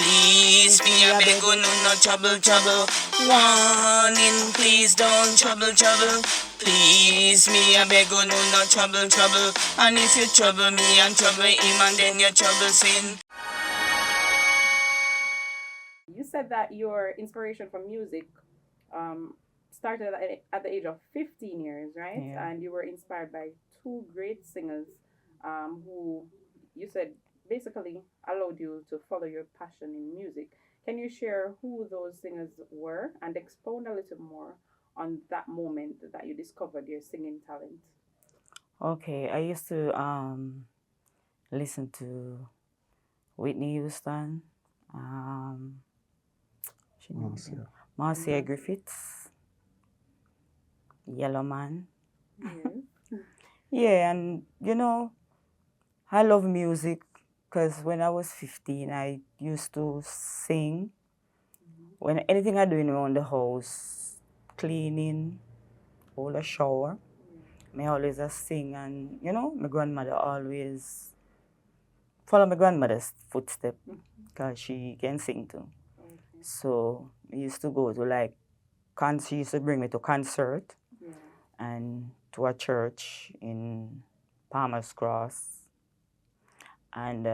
Please, me a beg you, no trouble, trouble. Warning, please don't trouble, trouble. Please, me a beg you, no trouble, trouble. And if you trouble me and trouble him, and then you trouble sin. You said that your inspiration for music um, started at the age of 15 years, right? Yeah. And you were inspired by two great singers who you said basically allowed you to follow your passion in music. Can you share who those singers were and expound a little more on that moment that you discovered your singing talent? Okay, I used to listen to Whitney Houston, um, Marcia Griffiths, Yellow Man. Yes. Yeah, and I love music because when I was 15, I used to sing. When anything I doing around the house, cleaning, or the shower, me always just sing, and my grandmother always follow my grandmother's footstep because she can sing too. Okay. So I used to go to like she used to bring me to concert Yeah. and to a church in Palmer's Cross, and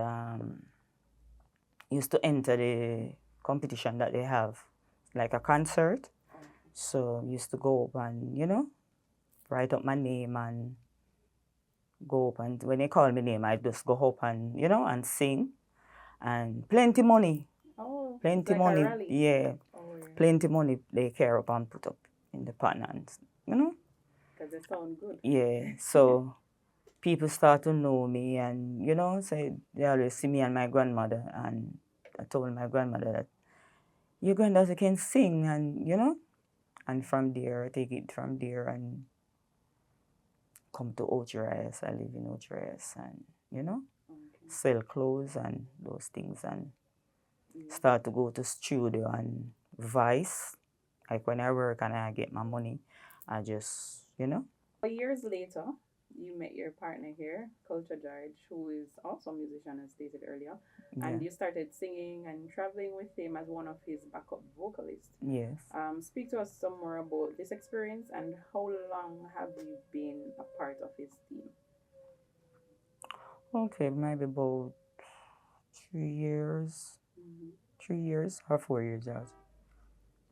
used to enter the competition that they have, like a concert. So used to go up and write up my name and go up, and when they call my name, I just go up and and sing, and plenty money. Oh, Plenty like money, a rally. yeah. Oh, yeah. Plenty money they care up and put up in the pan, and Because they sound good. yeah. So people start to know me, and say they always see me and my grandmother, and I told my grandmother that your granddaughter can sing, and and from there I take it from there and come to Ocherias. I live in Ocherias, and Okay. sell clothes and those things, and Yeah. start to go to studio and Vice. Like when I work and I get my money, I just, Years later, you met your partner here, Culture George, who is also a musician, as stated earlier, yeah. and you started singing and traveling with him as one of his backup vocalists. Yes. Speak to us some more about this experience and how long have you been a part of his team? Okay, maybe about 3 years. Mm-hmm. 3 years or 4 years, George?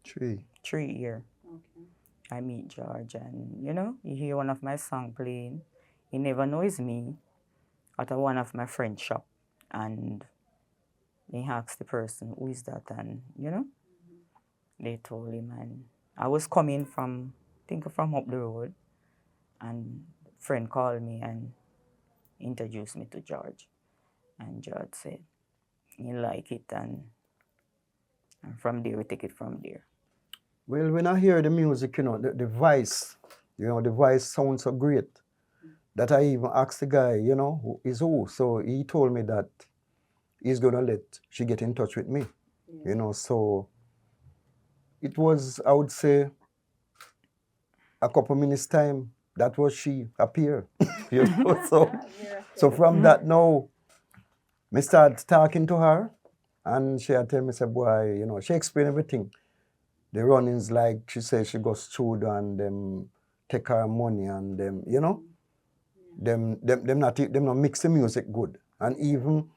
3. 3 year. Okay. I meet George, and you hear one of my song playing. He never knows me at one of my friend's shop, and he asked the person who is that, and they told him, and I was coming from, from up the road, and a friend called me and introduced me to George, and George said he like it, and from there we take it from there. Well, when I hear the music, the voice, the voice sounds so great that I even asked the guy, who is who. So he told me that he's going to let she get in touch with me, So it was, I would say, a couple minutes time, that was she appear, So from that now, me start talking to her, and she had tell me, say, boy, she explained everything. The runnings, like she said, she goes through and them take her money, and them, them not mix the music good. And even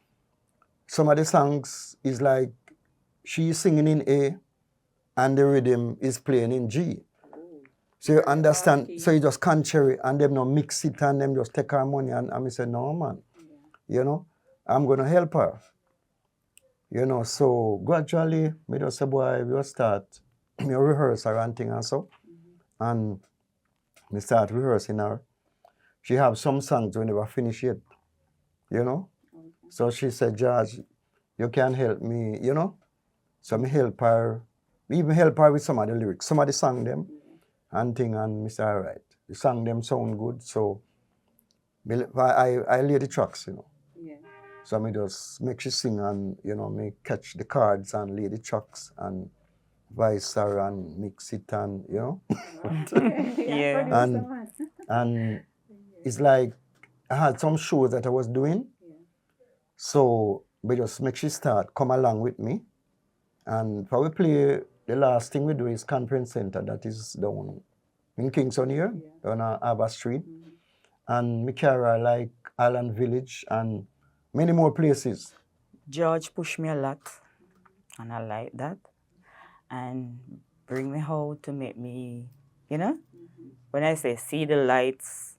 some of the songs is like she's singing in A and the rhythm is playing in G. So you understand, so you just contrary, and them not mix it, and them just take her money, and I say, no, man, I'm going to help her. So gradually, me just say, boy, we just start, me rehearse her and thing and so. And me start rehearsing her. She have some songs we never finish yet, So she said, George, you can help me, So me help her, even help her with some of the lyrics. Somebody sang them and thing, and me say, all right, the song them sound good, so I lay the tracks, Yeah. So me just make she sing, and me catch the cards and lay the tracks and vice her and mix it, and Yeah. and it's like I had some shows that I was doing, so but just make she start come along with me. And for we play, the last thing we do is Conference Center, that is down in Kingston here, Yeah. on Arbor Street. Mhm. And me carry her like Island Village and many more places. George pushed me a lot, and I like that. And bring me out to make me, you know, Mhm. when I say see the lights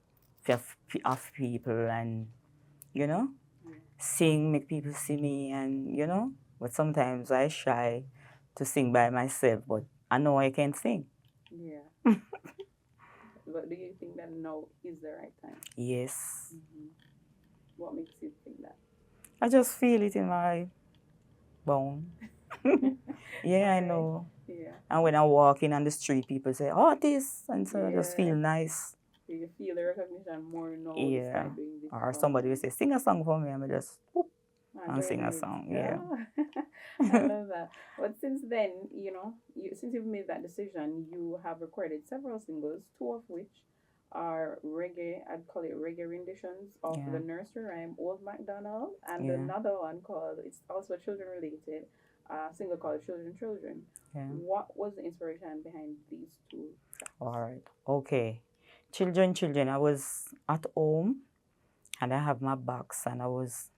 of people and, you know, Yeah. sing, make people see me, and, you know, but sometimes I shy to sing by myself, but I know I can sing. Yeah. But do you think that now is the right time? Yes. Mhm. What makes you think that? I just feel it in my bone. Yeah, I Okay. know. Yeah. And when I walk in on the street, people say, artist, and so I just Yeah. feel nice. So you feel the recognition more now to Yeah. start doing this Or somebody will performance. say, sing a song for me, and I just whoop, and Join sing a in it. song. Yeah. I love that. But since then, since you've made that decision, you have recorded several singles, two of which are reggae, I'd call it reggae renditions of Yeah. the nursery rhyme Old MacDonald, and Yeah. another one called, it's also children related, single called Children Children. Yeah. What was the inspiration behind these two tracks? All right. Okay. Children. I was at home and I have my box and I was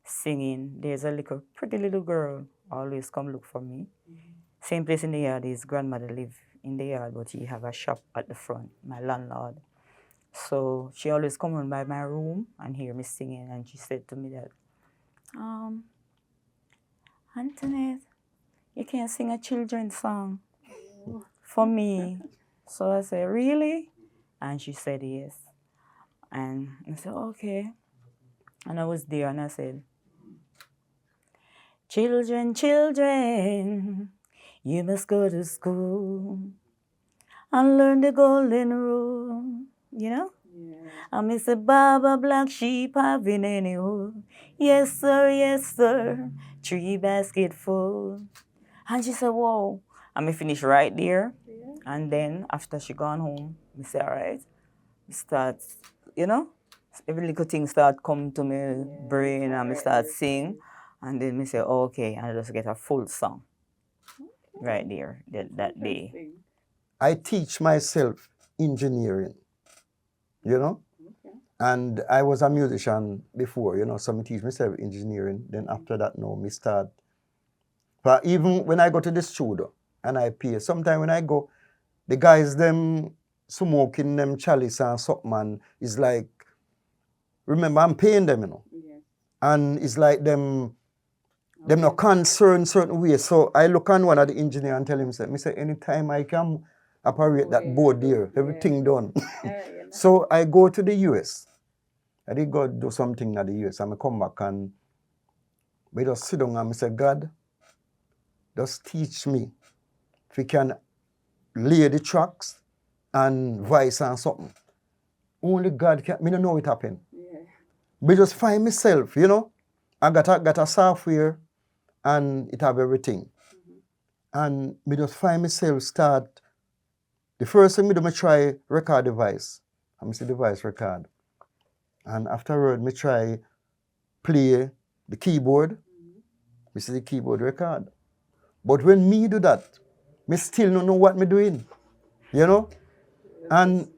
singing. There's a pretty little girl always come look for me. Same place in the yard. His grandmother live in the yard, but he have a shop at the front, my landlord. So she always come on by my room and hear me singing, and she said to me that, Antoinette, you can sing a children's song for me. So I said, really? And she said yes. And I said, okay. And I was there and I said, children, you must go to school and learn the golden rule, you know? Yeah. And Mr. Baba Black Sheep having any wool. Yes, sir. 3 basket full. And she said, whoa. And me finish right there. Yeah. And then after she gone home, me say, all right. Me start, you know, every little thing start come to me brain and me start sing. And then me say, okay, and I just get a full song right there that day. Interesting. I teach myself engineering, you know, Okay. and I was a musician before, you know, so I teach myself engineering. Then after that, now me start. But even when I go to the studio and I play, sometimes when I go, the guys them smoking them chalice and something, and it's like, remember I'm paying them, you know, Yeah. and it's like them not concerned certain way. So I look on one of the engineer and tell him, say, anytime I can operate that board there, everything done. So I go to the US. I did go do something at the US, and I come back and we just sit down and I say, God, just teach me if you can lay the tracks and voice and something. Only God can. Me don't know it happen. Yeah. Me just find myself, you know. I got a software and it have everything. And me just find myself start. The first thing me do, me try record the voice. And me see the voice record. And afterward, me try play the keyboard. Me see the keyboard record. But when me do that, me still don't know what me doing. You know? And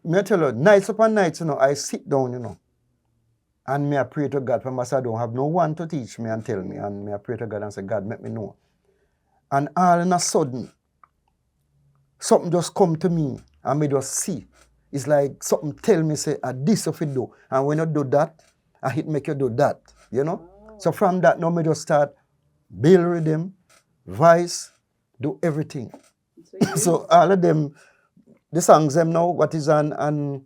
me tell you, nights upon nights, you know, I sit down, you know. And me I pray to God, for I don't have no one to teach me and tell me. And me I pray to God and say, God, make me know. And all in a sudden, something just come to me and me just see. It's like something tell me, say, this if you do. And when you do that, I hit make you do that. You know? So from that, now me just start build rhythm, voice, do everything. So all of them, the songs them now, what is on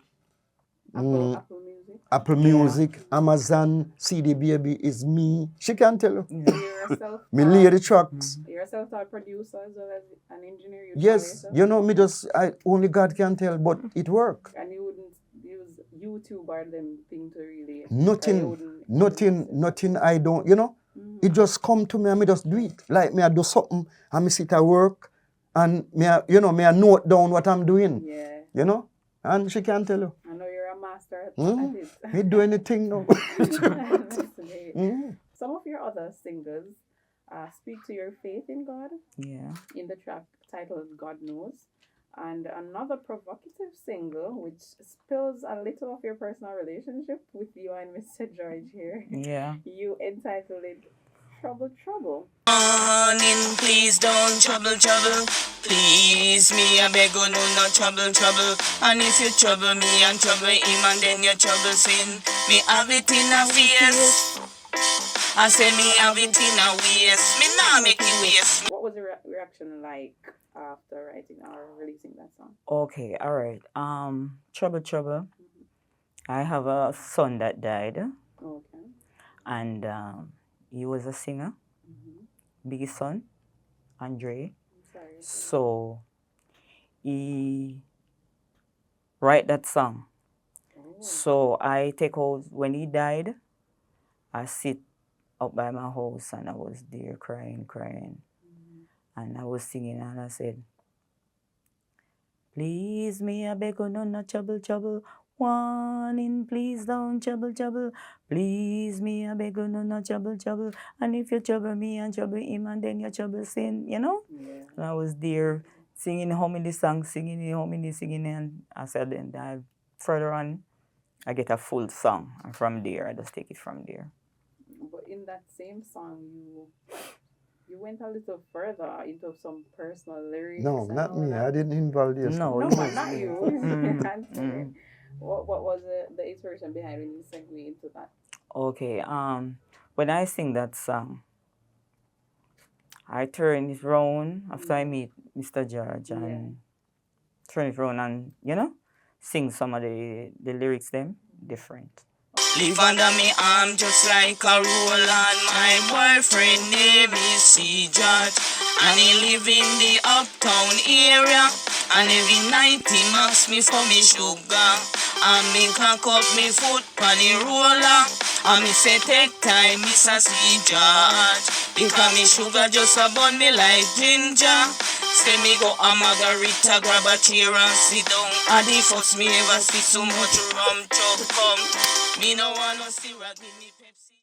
Apple Music, Amazon, CD Baby is me. She can tell you. Me lay the tracks. You're a self-taught producer as well as an engineer. Yes, you know, me just, only God can tell, but it work. And you wouldn't use YouTube or them thing to really... Nothing I don't, you know. It just come to me and me just do it. Like me I do something and me sit at work and me I note down what I'm doing. Yeah. You know? And she can tell you. I know you're a master at it. Me do anything now. Some of your other singles speak to your faith in God Yeah. in the track titled God Knows. And another provocative single which spills a little of your personal relationship with you and Mr. George here. Yeah. You entitled it Trouble Trouble. Morning, please don't trouble, trouble. Please, me, I beg you, no, no trouble, trouble. And if you trouble me and trouble him, and then you trouble sin, me have it in a face. I say me have it in a waist. Me nah make it waste. What was the reaction like after writing or releasing that song? Okay, all right. Trouble, trouble. I have a son that died, Okay. and he was a singer, big son, Andre. I'm sorry. So he write that song. Oh. So I take out when he died. I sit up by my house and I was there crying, and I was singing and I said, "Please me, I beg you, no trouble, trouble. Warning, please don't trouble, trouble. Please me, I beg you, no trouble, trouble. And if you trouble me and trouble him, and then you trouble sin, you know." Yeah. And I was there singing how many songs, singing, and I said, then further on, I get a full song, and from there, I just take it from there. But in that same song, you went a little further into some personal lyrics. No, and not all me. that. I didn't involve this. No, No, it was not me. you. Mm, Antoinette. What was the inspiration behind when you segue into that? Okay, when I sing that song, I turn it round after I meet Mr. George and turn it round and, sing some of the lyrics them different. Live under me arm just like a Roland. My boyfriend name is C. George, and he live in the uptown area. And every night he knocks me for me sugar, and me cock up me foot on the roller. And me say take time, Mr. C. George, because me sugar just a burn me like ginger. Say me go a margarita, grab a chair and sit down. And the first me ever see so much rum chop come. Me no wanna see give me